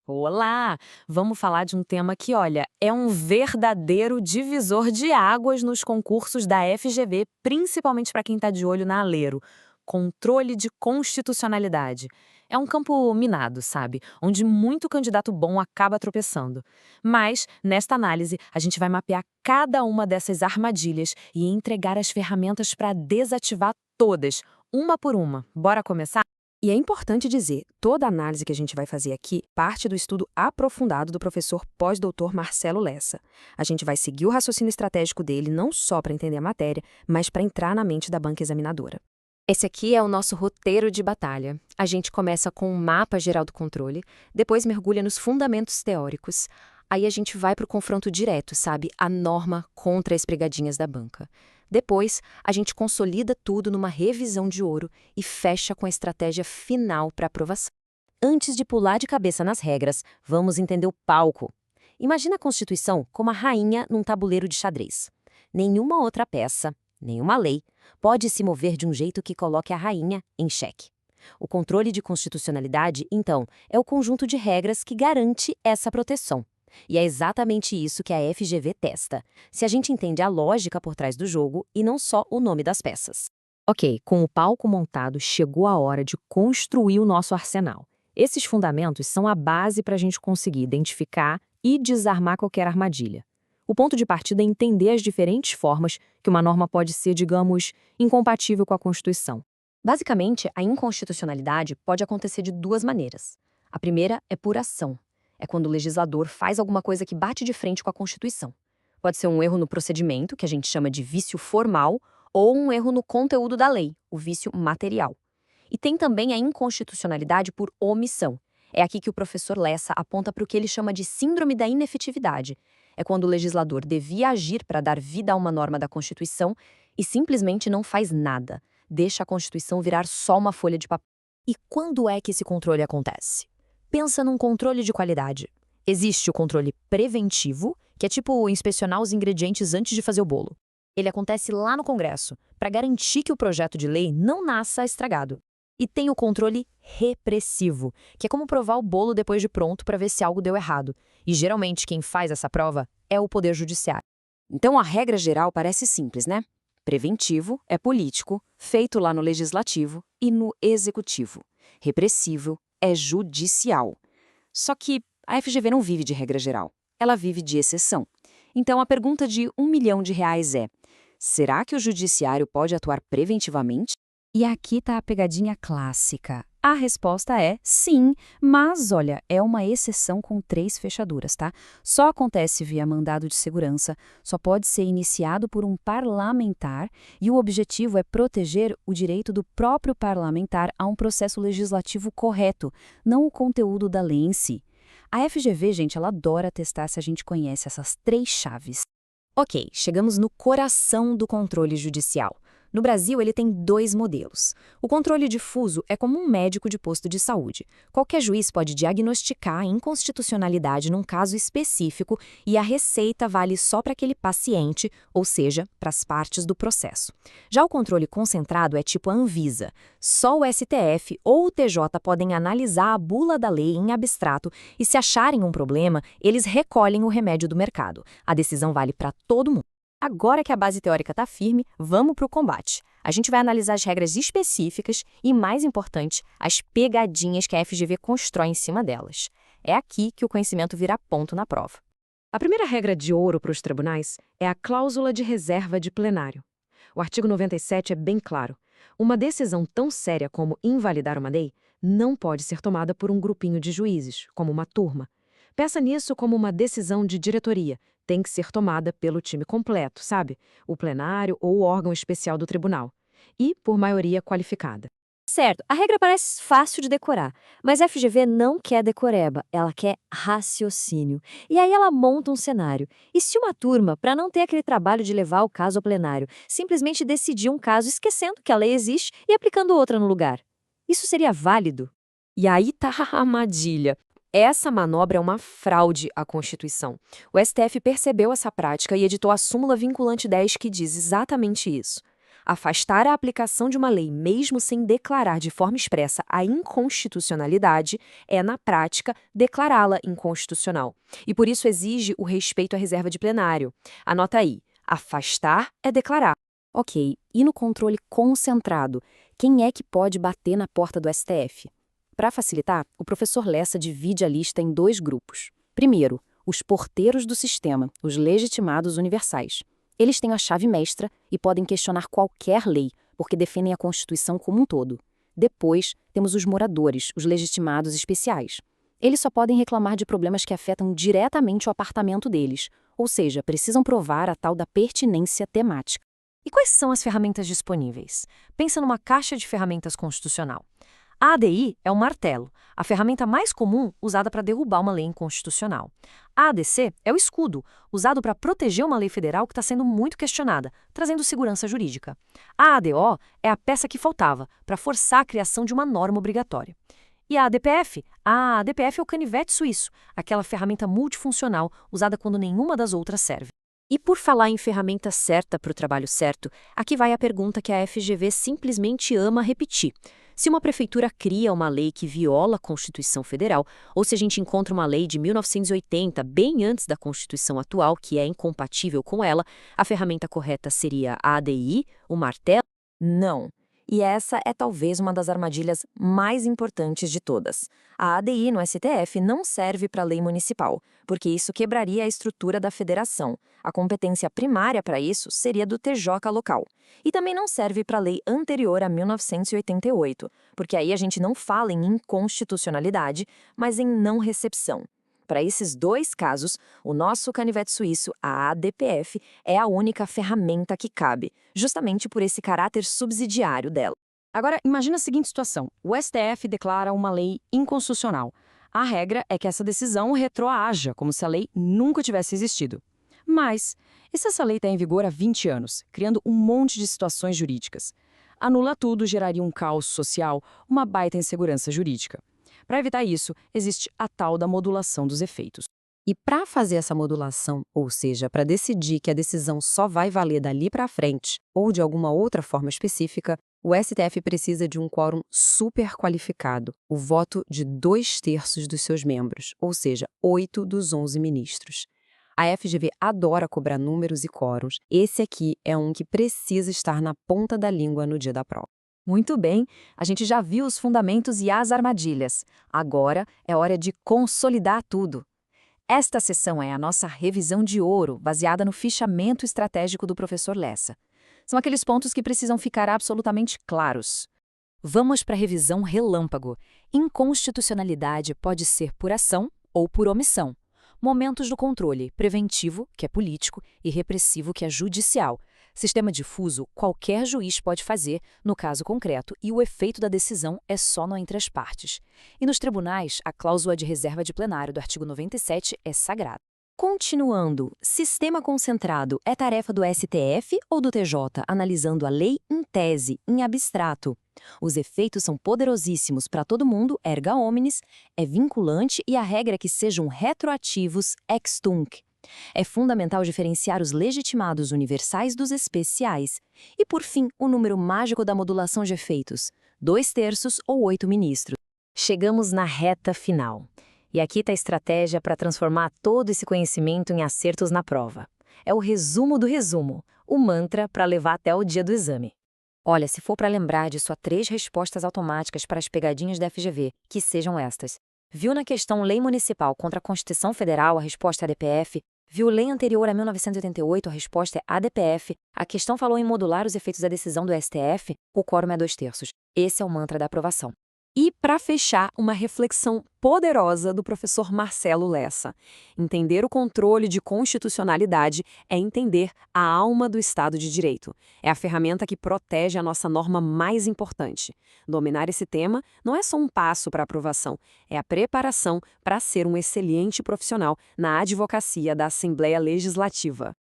Olá! Vamos falar de um tema que, olha, é um verdadeiro divisor de águas nos concursos da FGV, principalmente para quem está de olho na Alero: controle de constitucionalidade. É um campo minado, sabe? Onde muito candidato bom acaba tropeçando. Mas, nesta análise, a gente vai mapear cada uma dessas armadilhas e entregar as ferramentas para desativar todas, uma por uma. Bora começar? E é importante dizer, toda a análise que a gente vai fazer aqui parte do estudo aprofundado do professor pós-doutor Marcelo Lessa. A gente vai seguir o raciocínio estratégico dele não só para entender a matéria, mas para entrar na mente da banca examinadora. Esse aqui é o nosso roteiro de batalha. A gente começa com um mapa geral do controle, depois mergulha nos fundamentos teóricos. Aí a gente vai para o confronto direto, sabe? A norma contra as pegadinhas da banca. Depois, a gente consolida tudo numa revisão de ouro e fecha com a estratégia final para aprovação. Antes de pular de cabeça nas regras, vamos entender o palco. Imagina a Constituição como a rainha num tabuleiro de xadrez. Nenhuma outra peça, nenhuma lei, pode se mover de um jeito que coloque a rainha em xeque. O controle de constitucionalidade, então, é o conjunto de regras que garante essa proteção. E é exatamente isso que a FGV testa, se a gente entende a lógica por trás do jogo e não só o nome das peças. Ok, com o palco montado, chegou a hora de construir o nosso arsenal. Esses fundamentos são a base para a gente conseguir identificar e desarmar qualquer armadilha. O ponto de partida é entender as diferentes formas que uma norma pode ser, digamos, incompatível com a Constituição. Basicamente, a inconstitucionalidade pode acontecer de duas maneiras. A primeira é por ação. É quando o legislador faz alguma coisa que bate de frente com a Constituição. Pode ser um erro no procedimento, que a gente chama de vício formal, ou um erro no conteúdo da lei, o vício material. E tem também a inconstitucionalidade por omissão. É aqui que o professor Lessa aponta para o que ele chama de síndrome da inefetividade. É quando o legislador devia agir para dar vida a uma norma da Constituição e simplesmente não faz nada. Deixa a Constituição virar só uma folha de papel. E quando é que esse controle acontece? Pensa num controle de qualidade. Existe o controle preventivo, que é tipo inspecionar os ingredientes antes de fazer o bolo. Ele acontece lá no Congresso, para garantir que o projeto de lei não nasça estragado. E tem o controle repressivo, que é como provar o bolo depois de pronto para ver se algo deu errado. E geralmente quem faz essa prova é o Poder Judiciário. Então a regra geral parece simples, né? Preventivo é político, feito lá no legislativo e no executivo. Repressivo é judicial. Só que a FGV não vive de regra geral, ela vive de exceção. Então a pergunta de R$ 1 milhão é: será que o judiciário pode atuar preventivamente? E aqui está a pegadinha clássica. A resposta é sim, mas olha, é uma exceção com 3 fechaduras, tá? Só acontece via mandado de segurança, só pode ser iniciado por um parlamentar e o objetivo é proteger o direito do próprio parlamentar a um processo legislativo correto, não o conteúdo da lei em si. A FGV, gente, ela adora testar se a gente conhece essas 3 chaves. Ok, chegamos no coração do controle judicial. No Brasil, ele tem 2 modelos. O controle difuso é como um médico de posto de saúde. Qualquer juiz pode diagnosticar a inconstitucionalidade num caso específico e a receita vale só para aquele paciente, ou seja, para as partes do processo. Já o controle concentrado é tipo a Anvisa. Só o STF ou o TJ podem analisar a bula da lei em abstrato e, se acharem um problema, eles recolhem o remédio do mercado. A decisão vale para todo mundo. Agora que a base teórica está firme, vamos para o combate. A gente vai analisar as regras específicas e, mais importante, as pegadinhas que a FGV constrói em cima delas. É aqui que o conhecimento vira ponto na prova. A primeira regra de ouro para os tribunais é a cláusula de reserva de plenário. O artigo 97 é bem claro. Uma decisão tão séria como invalidar uma lei não pode ser tomada por um grupinho de juízes, como uma turma. Pensa nisso como uma decisão de diretoria. Tem que ser tomada pelo time completo, sabe? O plenário ou o órgão especial do tribunal. E por maioria qualificada. Certo, a regra parece fácil de decorar, mas a FGV não quer decoreba, ela quer raciocínio. E aí ela monta um cenário. E se uma turma, para não ter aquele trabalho de levar o caso ao plenário, simplesmente decidir um caso esquecendo que a lei existe e aplicando outra no lugar? Isso seria válido? E aí tá a armadilha. Essa manobra é uma fraude à Constituição. O STF percebeu essa prática e editou a súmula vinculante 10 que diz exatamente isso. Afastar a aplicação de uma lei mesmo sem declarar de forma expressa a inconstitucionalidade é, na prática, declará-la inconstitucional. E por isso exige o respeito à reserva de plenário. Anota aí, afastar é declarar. Ok, e no controle concentrado, quem é que pode bater na porta do STF? Para facilitar, o professor Lessa divide a lista em 2 grupos. Primeiro, os porteiros do sistema, os legitimados universais. Eles têm a chave mestra e podem questionar qualquer lei, porque defendem a Constituição como um todo. Depois, temos os moradores, os legitimados especiais. Eles só podem reclamar de problemas que afetam diretamente o apartamento deles, ou seja, precisam provar a tal da pertinência temática. E quais são as ferramentas disponíveis? Pensa numa caixa de ferramentas constitucional. A ADI é um martelo, a ferramenta mais comum usada para derrubar uma lei inconstitucional. A ADC é o escudo, usado para proteger uma lei federal que está sendo muito questionada, trazendo segurança jurídica. A ADO é a peça que faltava para forçar a criação de uma norma obrigatória. E a ADPF? A ADPF é o canivete suíço, aquela ferramenta multifuncional usada quando nenhuma das outras serve. E por falar em ferramenta certa para o trabalho certo, aqui vai a pergunta que a FGV simplesmente ama repetir. Se uma prefeitura cria uma lei que viola a Constituição Federal, ou se a gente encontra uma lei de 1980, bem antes da Constituição atual, que é incompatível com ela, a ferramenta correta seria a ADI, o martelo? Não. E essa é talvez uma das armadilhas mais importantes de todas. A ADI no STF não serve para lei municipal, porque isso quebraria a estrutura da federação. A competência primária para isso seria do TJ local. E também não serve para lei anterior a 1988, porque aí a gente não fala em inconstitucionalidade, mas em não recepção. Para esses 2 casos, o nosso canivete suíço, a ADPF, é a única ferramenta que cabe, justamente por esse caráter subsidiário dela. Agora, imagina a seguinte situação. O STF declara uma lei inconstitucional. A regra é que essa decisão retroaja, como se a lei nunca tivesse existido. Mas, e se essa lei está em vigor há 20 anos, criando um monte de situações jurídicas? Anula tudo geraria um caos social, uma baita insegurança jurídica. Para evitar isso, existe a tal da modulação dos efeitos. E para fazer essa modulação, ou seja, para decidir que a decisão só vai valer dali para frente, ou de alguma outra forma específica, o STF precisa de um quórum super qualificado, o voto de 2/3 dos seus membros, ou seja, 8 dos 11 ministros. A FGV adora cobrar números e quórums. Esse aqui é um que precisa estar na ponta da língua no dia da prova. Muito bem, a gente já viu os fundamentos e as armadilhas. Agora é hora de consolidar tudo. Esta sessão é a nossa revisão de ouro, baseada no fichamento estratégico do professor Lessa. São aqueles pontos que precisam ficar absolutamente claros. Vamos para a revisão relâmpago. Inconstitucionalidade pode ser por ação ou por omissão. Momentos do controle, preventivo, que é político, e repressivo, que é judicial. Sistema difuso, qualquer juiz pode fazer, no caso concreto, e o efeito da decisão é só no entre as partes. E nos tribunais, a cláusula de reserva de plenário do artigo 97 é sagrada. Continuando, sistema concentrado é tarefa do STF ou do TJ, analisando a lei em tese, em abstrato. Os efeitos são poderosíssimos para todo mundo, erga omnes, é vinculante e a regra é que sejam retroativos ex tunc. É fundamental diferenciar os legitimados universais dos especiais. E, por fim, o número mágico da modulação de efeitos, 2/3 ou 8 ministros. Chegamos na reta final. E aqui está a estratégia para transformar todo esse conhecimento em acertos na prova. É o resumo do resumo, o mantra para levar até o dia do exame. Olha, se for para lembrar disso, há 3 respostas automáticas para as pegadinhas da FGV, que sejam estas. Viu na questão Lei Municipal contra a Constituição Federal, a resposta é ADPF. Viu lei anterior a 1988, a resposta é ADPF. A questão falou em modular os efeitos da decisão do STF, o quórum é 2/3. Esse é o mantra da aprovação. E, para fechar, uma reflexão poderosa do professor Marcelo Lessa. Entender o controle de constitucionalidade é entender a alma do Estado de Direito. É a ferramenta que protege a nossa norma mais importante. Dominar esse tema não é só um passo para a aprovação, é a preparação para ser um excelente profissional na advocacia da Assembleia Legislativa.